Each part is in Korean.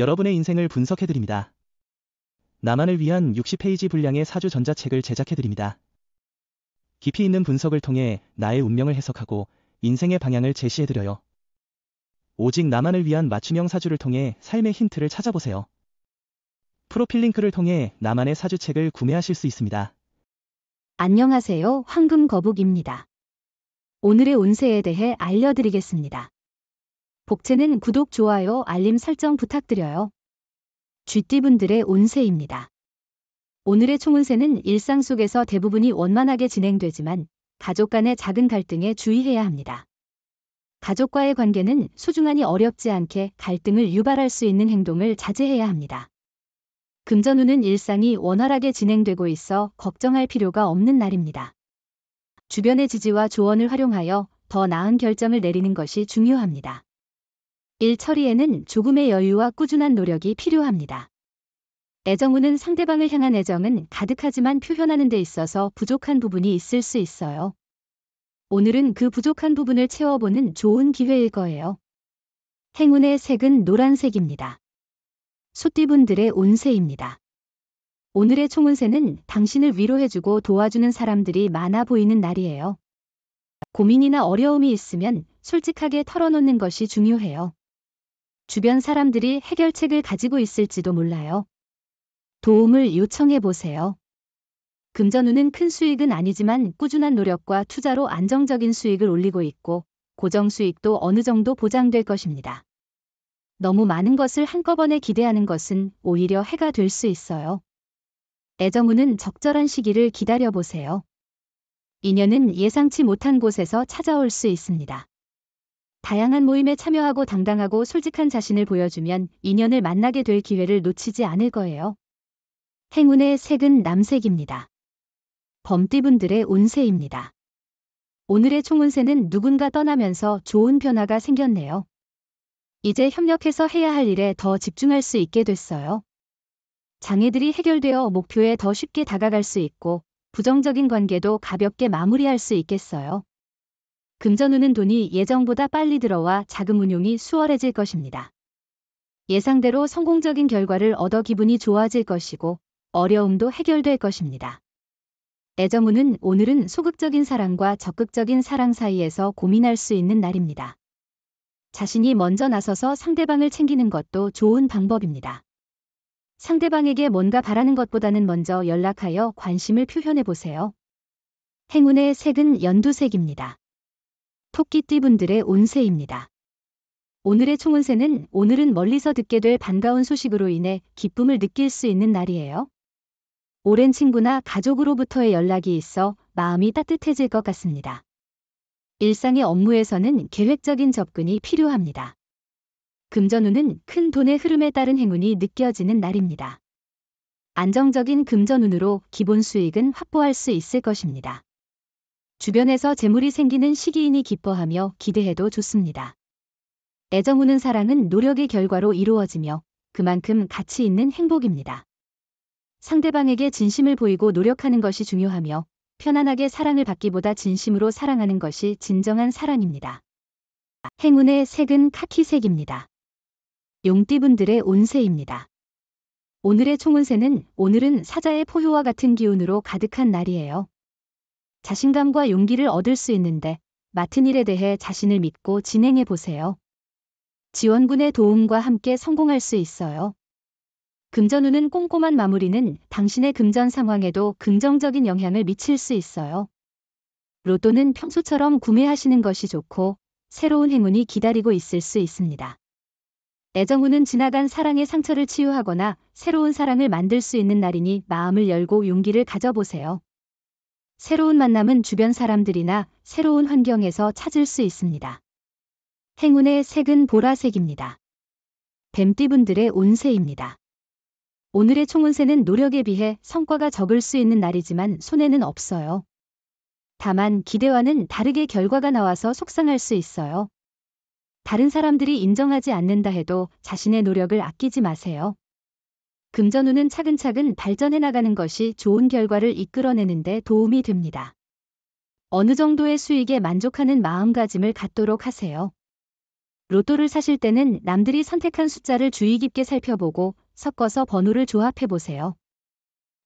여러분의 인생을 분석해드립니다. 나만을 위한 60페이지 분량의 사주 전자책을 제작해드립니다. 깊이 있는 분석을 통해 나의 운명을 해석하고 인생의 방향을 제시해드려요. 오직 나만을 위한 맞춤형 사주를 통해 삶의 힌트를 찾아보세요. 프로필 링크를 통해 나만의 사주책을 구매하실 수 있습니다. 안녕하세요. 황금거북입니다. 오늘의 운세에 대해 알려드리겠습니다. 복채는 구독, 좋아요, 알림 설정 부탁드려요. 쥐띠분들의 운세입니다. 오늘의 총운세는 일상 속에서 대부분이 원만하게 진행되지만 가족 간의 작은 갈등에 주의해야 합니다. 가족과의 관계는 소중하니 어렵지 않게 갈등을 유발할 수 있는 행동을 자제해야 합니다. 금전운은 일상이 원활하게 진행되고 있어 걱정할 필요가 없는 날입니다. 주변의 지지와 조언을 활용하여 더 나은 결정을 내리는 것이 중요합니다. 일 처리에는 조금의 여유와 꾸준한 노력이 필요합니다. 애정운은 상대방을 향한 애정은 가득하지만 표현하는 데 있어서 부족한 부분이 있을 수 있어요. 오늘은 그 부족한 부분을 채워보는 좋은 기회일 거예요. 행운의 색은 노란색입니다. 소띠분들의 운세입니다. 오늘의 총운세는 당신을 위로해주고 도와주는 사람들이 많아 보이는 날이에요. 고민이나 어려움이 있으면 솔직하게 털어놓는 것이 중요해요. 주변 사람들이 해결책을 가지고 있을지도 몰라요. 도움을 요청해 보세요. 금전운은 큰 수익은 아니지만 꾸준한 노력과 투자로 안정적인 수익을 올리고 있고 고정 수익도 어느 정도 보장될 것입니다. 너무 많은 것을 한꺼번에 기대하는 것은 오히려 해가 될 수 있어요. 애정운은 적절한 시기를 기다려보세요. 인연은 예상치 못한 곳에서 찾아올 수 있습니다. 다양한 모임에 참여하고 당당하고 솔직한 자신을 보여주면 인연을 만나게 될 기회를 놓치지 않을 거예요. 행운의 색은 남색입니다. 범띠분들의 운세입니다. 오늘의 총운세는 누군가 떠나면서 좋은 변화가 생겼네요. 이제 협력해서 해야 할 일에 더 집중할 수 있게 됐어요. 장애들이 해결되어 목표에 더 쉽게 다가갈 수 있고 부정적인 관계도 가볍게 마무리할 수 있겠어요. 금전운은 돈이 예정보다 빨리 들어와 자금 운용이 수월해질 것입니다. 예상대로 성공적인 결과를 얻어 기분이 좋아질 것이고 어려움도 해결될 것입니다. 애정운은 오늘은 소극적인 사랑과 적극적인 사랑 사이에서 고민할 수 있는 날입니다. 자신이 먼저 나서서 상대방을 챙기는 것도 좋은 방법입니다. 상대방에게 뭔가 바라는 것보다는 먼저 연락하여 관심을 표현해 보세요. 행운의 색은 연두색입니다. 토끼띠분들의 운세입니다. 오늘의 총운세는 오늘은 멀리서 듣게 될 반가운 소식으로 인해 기쁨을 느낄 수 있는 날이에요. 오랜 친구나 가족으로부터의 연락이 있어 마음이 따뜻해질 것 같습니다. 일상의 업무에서는 계획적인 접근이 필요합니다. 금전운은 큰 돈의 흐름에 따른 행운이 느껴지는 날입니다. 안정적인 금전운으로 기본 수익은 확보할 수 있을 것입니다. 주변에서 재물이 생기는 시기이니 기뻐하며 기대해도 좋습니다. 애정우는 사랑은 노력의 결과로 이루어지며 그만큼 가치 있는 행복입니다. 상대방에게 진심을 보이고 노력하는 것이 중요하며 편안하게 사랑을 받기보다 진심으로 사랑하는 것이 진정한 사랑입니다. 행운의 색은 카키색입니다. 용띠분들의 운세입니다. 오늘의 총운세는 오늘은 사자의 포효와 같은 기운으로 가득한 날이에요. 자신감과 용기를 얻을 수 있는데 맡은 일에 대해 자신을 믿고 진행해 보세요. 지원군의 도움과 함께 성공할 수 있어요. 금전운은 꼼꼼한 마무리는 당신의 금전 상황에도 긍정적인 영향을 미칠 수 있어요. 로또는 평소처럼 구매하시는 것이 좋고 새로운 행운이 기다리고 있을 수 있습니다. 애정운은 지나간 사랑의 상처를 치유하거나 새로운 사랑을 만들 수 있는 날이니 마음을 열고 용기를 가져보세요. 새로운 만남은 주변 사람들이나 새로운 환경에서 찾을 수 있습니다. 행운의 색은 보라색입니다. 뱀띠분들의 운세입니다. 오늘의 총운세는 노력에 비해 성과가 적을 수 있는 날이지만 손해는 없어요. 다만 기대와는 다르게 결과가 나와서 속상할 수 있어요. 다른 사람들이 인정하지 않는다 해도 자신의 노력을 아끼지 마세요. 금전운은 차근차근 발전해 나가는 것이 좋은 결과를 이끌어내는 데 도움이 됩니다. 어느 정도의 수익에 만족하는 마음가짐을 갖도록 하세요. 로또를 사실 때는 남들이 선택한 숫자를 주의 깊게 살펴보고 섞어서 번호를 조합해 보세요.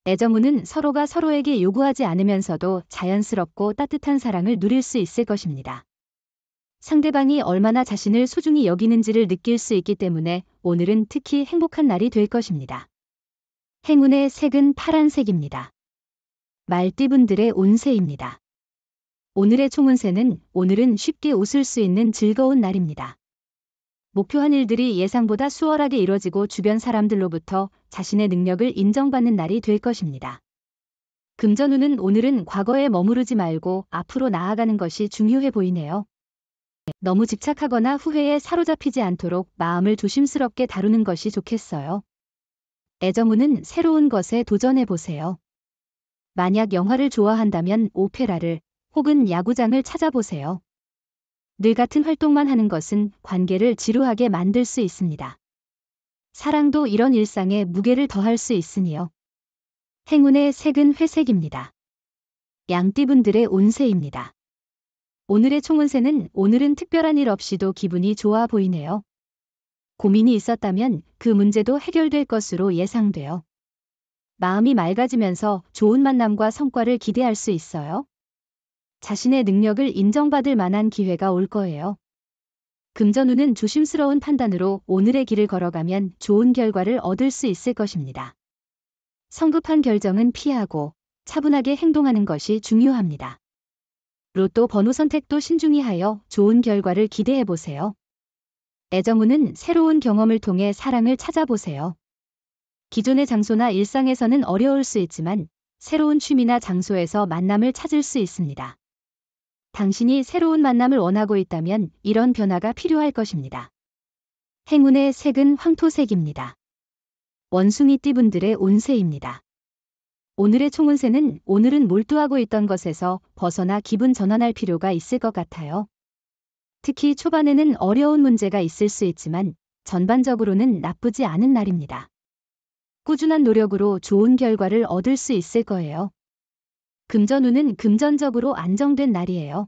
애정운은 서로가 서로에게 요구하지 않으면서도 자연스럽고 따뜻한 사랑을 누릴 수 있을 것입니다. 상대방이 얼마나 자신을 소중히 여기는지를 느낄 수 있기 때문에 오늘은 특히 행복한 날이 될 것입니다. 행운의 색은 파란색입니다. 말띠분들의 운세입니다. 오늘의 총운세는 오늘은 쉽게 웃을 수 있는 즐거운 날입니다. 목표한 일들이 예상보다 수월하게 이뤄지고 주변 사람들로부터 자신의 능력을 인정받는 날이 될 것입니다. 금전운은 오늘은 과거에 머무르지 말고 앞으로 나아가는 것이 중요해 보이네요. 너무 집착하거나 후회에 사로잡히지 않도록 마음을 조심스럽게 다루는 것이 좋겠어요. 애정운은 새로운 것에 도전해 보세요. 만약 영화를 좋아한다면 오페라를 혹은 야구장을 찾아보세요. 늘 같은 활동만 하는 것은 관계를 지루하게 만들 수 있습니다. 사랑도 이런 일상에 무게를 더할 수 있으니요. 행운의 색은 회색입니다. 양띠분들의 운세입니다. 오늘의 총운세는 오늘은 특별한 일 없이도 기분이 좋아 보이네요. 고민이 있었다면 그 문제도 해결될 것으로 예상돼요. 마음이 맑아지면서 좋은 만남과 성과를 기대할 수 있어요. 자신의 능력을 인정받을 만한 기회가 올 거예요. 금전운은 조심스러운 판단으로 오늘의 길을 걸어가면 좋은 결과를 얻을 수 있을 것입니다. 성급한 결정은 피하고 차분하게 행동하는 것이 중요합니다. 로또 번호 선택도 신중히 하여 좋은 결과를 기대해 보세요. 애정운은 새로운 경험을 통해 사랑을 찾아보세요. 기존의 장소나 일상에서는 어려울 수 있지만 새로운 취미나 장소에서 만남을 찾을 수 있습니다. 당신이 새로운 만남을 원하고 있다면 이런 변화가 필요할 것입니다. 행운의 색은 황토색입니다. 원숭이띠분들의 운세입니다. 오늘의 총운세는 오늘은 몰두하고 있던 것에서 벗어나 기분 전환할 필요가 있을 것 같아요. 특히 초반에는 어려운 문제가 있을 수 있지만 전반적으로는 나쁘지 않은 날입니다. 꾸준한 노력으로 좋은 결과를 얻을 수 있을 거예요. 금전운은 금전적으로 안정된 날이에요.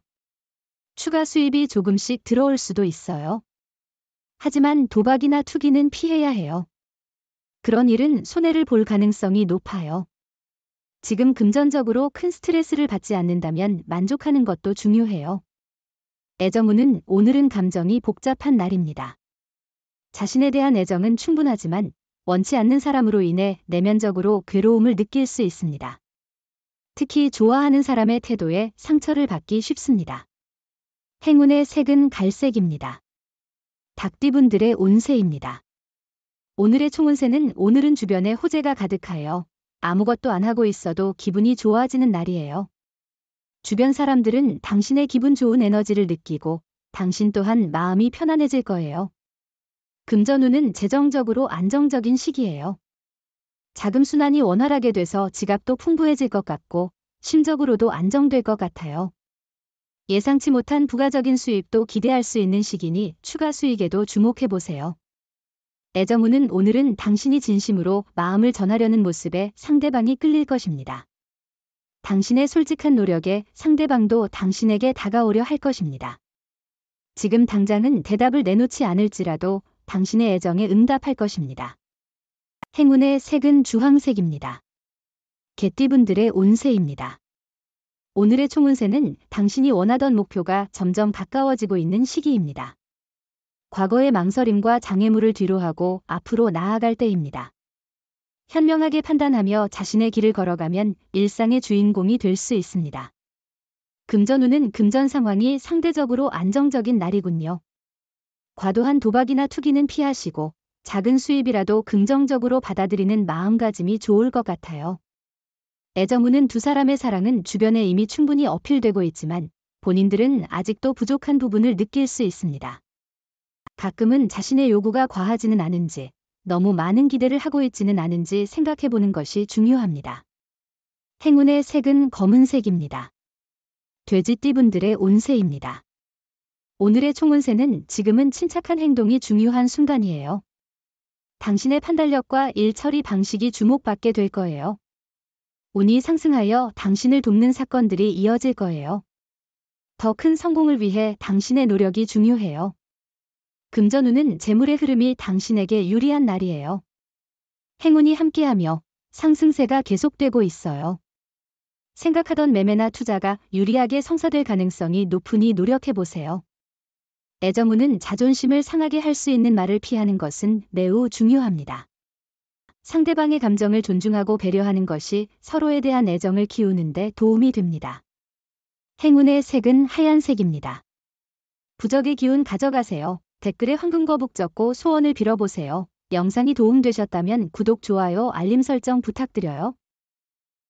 추가 수입이 조금씩 들어올 수도 있어요. 하지만 도박이나 투기는 피해야 해요. 그런 일은 손해를 볼 가능성이 높아요. 지금 금전적으로 큰 스트레스를 받지 않는다면 만족하는 것도 중요해요. 애정운은 오늘은 감정이 복잡한 날입니다. 자신에 대한 애정은 충분하지만 원치 않는 사람으로 인해 내면적으로 괴로움을 느낄 수 있습니다. 특히 좋아하는 사람의 태도에 상처를 받기 쉽습니다. 행운의 색은 갈색입니다. 닭띠분들의 운세입니다. 오늘의 총운세는 오늘은 주변에 호재가 가득하여 아무것도 안 하고 있어도 기분이 좋아지는 날이에요. 주변 사람들은 당신의 기분 좋은 에너지를 느끼고 당신 또한 마음이 편안해질 거예요. 금전운은 재정적으로 안정적인 시기예요. 자금 순환이 원활하게 돼서 지갑도 풍부해질 것 같고 심적으로도 안정될 것 같아요. 예상치 못한 부가적인 수입도 기대할 수 있는 시기니 추가 수익에도 주목해보세요. 애정운은 오늘은 당신이 진심으로 마음을 전하려는 모습에 상대방이 끌릴 것입니다. 당신의 솔직한 노력에 상대방도 당신에게 다가오려 할 것입니다. 지금 당장은 대답을 내놓지 않을지라도 당신의 애정에 응답할 것입니다. 행운의 색은 주황색입니다. 개띠분들의 운세입니다. 오늘의 총운세는 당신이 원하던 목표가 점점 가까워지고 있는 시기입니다. 과거의 망설임과 장애물을 뒤로하고 앞으로 나아갈 때입니다. 현명하게 판단하며 자신의 길을 걸어가면 일상의 주인공이 될 수 있습니다. 금전운은 금전 상황이 상대적으로 안정적인 날이군요. 과도한 도박이나 투기는 피하시고 작은 수입이라도 긍정적으로 받아들이는 마음가짐이 좋을 것 같아요. 애정운은 두 사람의 사랑은 주변에 이미 충분히 어필되고 있지만 본인들은 아직도 부족한 부분을 느낄 수 있습니다. 가끔은 자신의 요구가 과하지는 않은지, 너무 많은 기대를 하고 있지는 않은지 생각해보는 것이 중요합니다. 행운의 색은 검은색입니다. 돼지띠분들의 운세입니다. 오늘의 총운세는 지금은 침착한 행동이 중요한 순간이에요. 당신의 판단력과 일 처리 방식이 주목받게 될 거예요. 운이 상승하여 당신을 돕는 사건들이 이어질 거예요. 더 큰 성공을 위해 당신의 노력이 중요해요. 금전운은 재물의 흐름이 당신에게 유리한 날이에요. 행운이 함께하며 상승세가 계속되고 있어요. 생각하던 매매나 투자가 유리하게 성사될 가능성이 높으니 노력해보세요. 애정운은 자존심을 상하게 할 수 있는 말을 피하는 것은 매우 중요합니다. 상대방의 감정을 존중하고 배려하는 것이 서로에 대한 애정을 키우는 데 도움이 됩니다. 행운의 색은 하얀색입니다. 부적의 기운 가져가세요. 댓글에 황금거북 적고 소원을 빌어보세요. 영상이 도움되셨다면 구독, 좋아요, 알림 설정 부탁드려요.